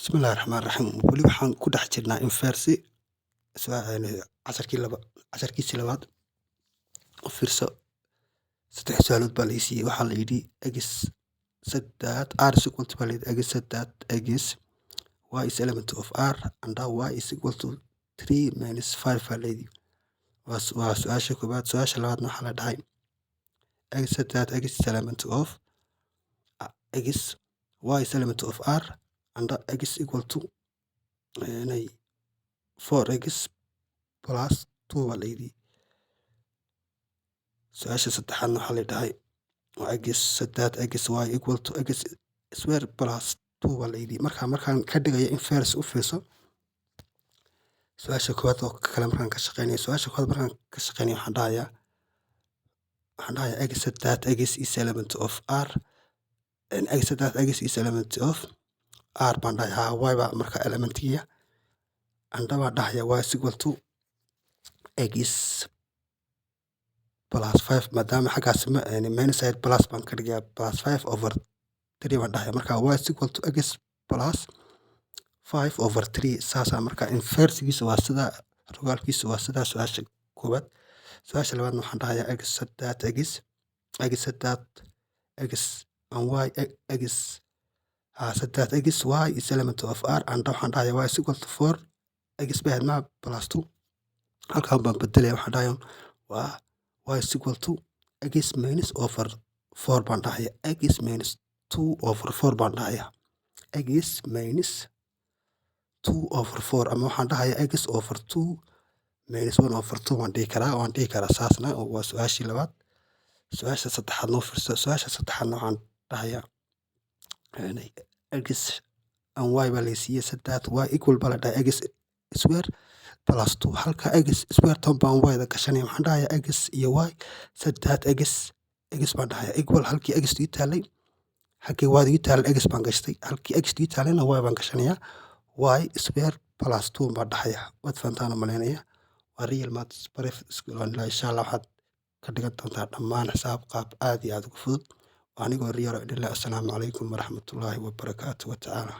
Bismillahi Raxmaani Raxiim. Weli waxaan ku dhex jirnaa inversi casharkiisii labaad. U fiirso, 3 su'aalood baa la i siiyey. Waxaa la yidhi x saddex r is equal to baa la yidhi x saddex x y is element of r and y is equal to 3 minus 5 baa la yidhi. Waa su'aasha koowaad. Su'aasha labaadna waxaa la dhahay x saddex x is element of x, y is element of r and x equal to 4x plus 2 baa la yidhi. Su'aasha saddexaadna waxaa la dhahay x saddex x y equal to x square plus 2 baa la yidhi. Markaan ka dhigayo inverse u fiirso. Su'aasha koowaad oo kale markaan ka shaqeynayo waxaan dhahayaa x saddex x is element of r and x saddex x is element of r baan dhahayaa. Y baa marka elementiga and baan dhahayaa y is equal to x plus 5 maadaama xaggaas minus side plus baan ka dhigayaa plus 5 over 3 baan dhahayaa. Marka y is equal to x plus 5 over 3 saasaa marka inversigiisa waa sida rogaalkiisa waa sida su'aasha koowaad. Su'aasha labaadna waxaan dhahayaa x saddex x and y x saddex x y is element of r and waxaan dhahayaa y is equal to 4 x baa plus 2. Halkaan baan bedelaya waxaan dhahayaa waa y is equal to x minus over 4 baan dhahayaa. X minus 2 over 4 baan dhahayaa. X minus 2 over 4 ama waxaan dhahayaa x over 2 minus 1 over 2 waan dhihi karaa saasna waa su'aashii labaad. Su'aasha saddexaadna u fiirso. Su'aasha saddexaadna waxaan dhahayaa x and y baa la i siiyey saddex y equal baa la dhahay x square plus 2. Halka x square tan baan y-da gashanaya. Waxaan dhahayaa x iyo y saddex x baan dhahayaa equal halkii x ii taalay halkii y-da ii taalay x baan gashtay. Halkii x ii taalayna y baan gashanayaa. Y square plus 2 baan dhahayaa. Waad fahantaan u maleynayaa. Waa real maths private school insha Allah waxaad ka dhigan doontaa dhammaan xisaab qaab aad iyo aad ugu fudud. Anigoo Riyaro idin leh. Assalaamu calaykum waraxmatullaahi wabarakaatuh wa tacaala.